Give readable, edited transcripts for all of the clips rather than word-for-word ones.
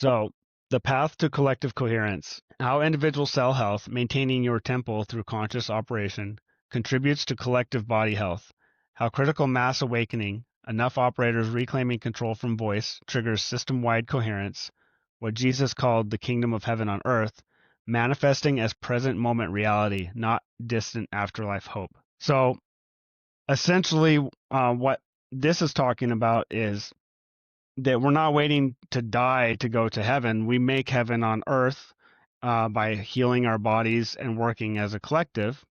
So, the path to collective coherence, how individual cell health, maintaining your tempo through conscious operation, contributes to collective body health, how critical mass awakening, enough operators reclaiming control from voice, triggers system-wide coherence, what Jesus called the kingdom of heaven on earth, manifesting as present moment reality, not distant afterlife hope. So, essentially, what this is talking about is that we're not waiting to die to go to heaven. We make heaven on earth by healing our bodies and working as a collective.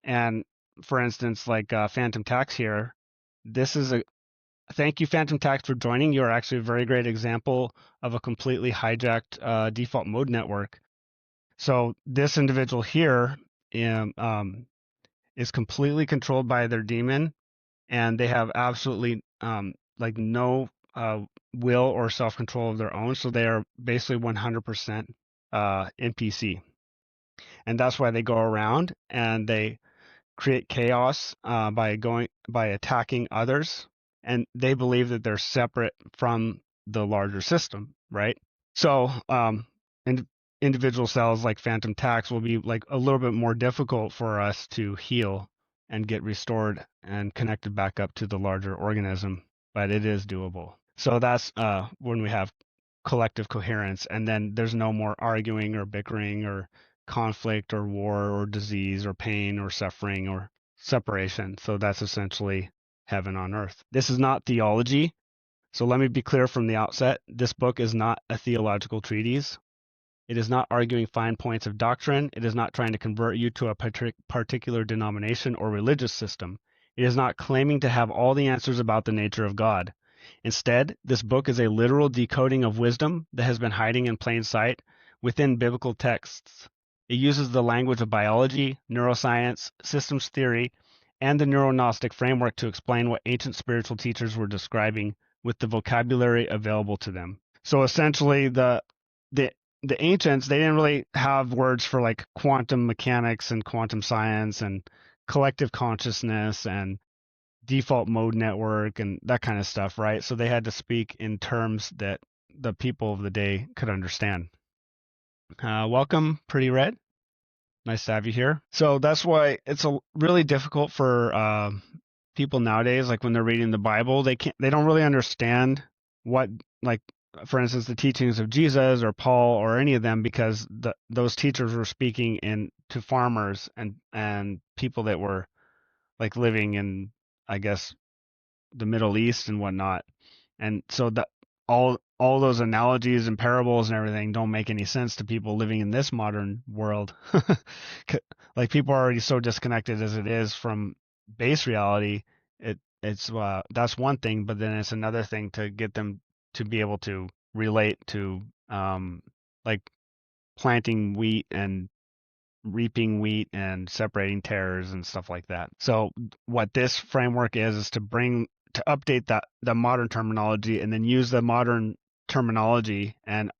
And for instance, like Phantom Tax here, this is a thank you, Phantom Tax, for joining. You're actually a very great example of a completely hijacked default mode network. So this individual here is completely controlled by their demon, and they have absolutely like no will or self-control of their own. So they are basically 100% NPC. And that's why they go around and they create chaos by attacking others. And they believe that they're separate from the larger system, right? So individual cells like Phantom Tax will be like a little bit more difficult for us to heal and get restored and connected back up to the larger organism, but it is doable. So that's when we have collective coherence, and then there's no more arguing or bickering or conflict or war or disease or pain or suffering or separation. So that's essentially heaven on earth. This is not theology. So let me be clear from the outset. This book is not a theological treatise. It is not arguing fine points of doctrine. It is not trying to convert you to a particular denomination or religious system. It is not claiming to have all the answers about the nature of God. Instead, this book is a literal decoding of wisdom that has been hiding in plain sight within biblical texts. It uses the language of biology, neuroscience, systems theory, and the neurognostic framework to explain what ancient spiritual teachers were describing with the vocabulary available to them. So essentially, the ancients, they didn't really have words for like quantum mechanics and quantum science and collective consciousness and default mode network and that kind of stuff, right? So they had to speak in terms that the people of the day could understand. Welcome, Pretty Red. Nice to have you here. So that's why it's really difficult for people nowadays, like when they're reading the Bible, they don't really understand what, like, for instance, the teachings of Jesus or Paul or any of them, because those teachers were speaking to farmers and people that were like living in, I guess, the Middle East and whatnot. And so that all those analogies and parables and everything don't make any sense to people living in this modern world. Like people are already so disconnected as it is from base reality. It's that's one thing, but then it's another thing to get them to be able to relate to like planting wheat and reaping wheat and separating tares and stuff like that. So what this framework is to update the modern terminology and then use the modern terminology and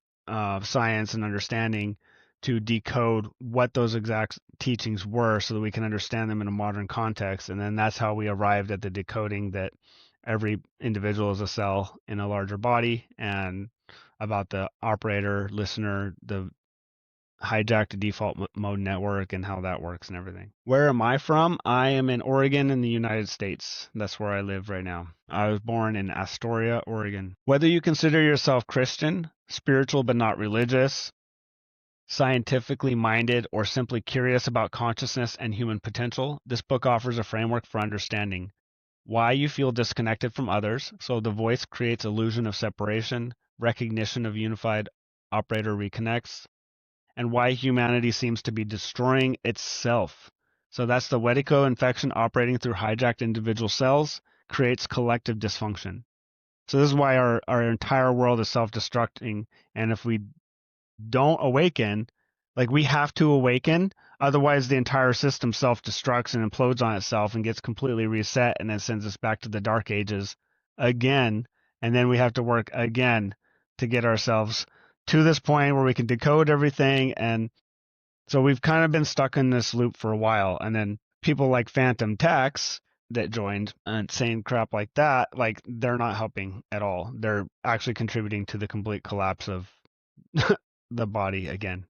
science and understanding to decode what those exact teachings were so that we can understand them in a modern context. And then that's how we arrived at the decoding that every individual is a cell in a larger body, and about the operator, listener, the hijacked default mode network and how that works and everything. Where am I from? I am in Oregon in the United States. That's where I live right now. I was born in Astoria, Oregon. Whether you consider yourself Christian, spiritual but not religious, scientifically minded, or simply curious about consciousness and human potential, this book offers a framework for understanding why you feel disconnected from others. So the voice creates illusion of separation, recognition of unified operator reconnects, and why humanity seems to be destroying itself. So that's the Wedico infection operating through hijacked individual cells creates collective dysfunction. So this is why our entire world is self-destructing. And if we don't awaken, like we have to awaken, otherwise the entire system self-destructs and implodes on itself and gets completely reset and then sends us back to the dark ages again. And then we have to work again to get ourselves to this point where we can decode everything. And so we've kind of been stuck in this loop for a while. And then people like Phantom Tax that joined and saying crap like that, like they're not helping at all. They're actually contributing to the complete collapse of the body again.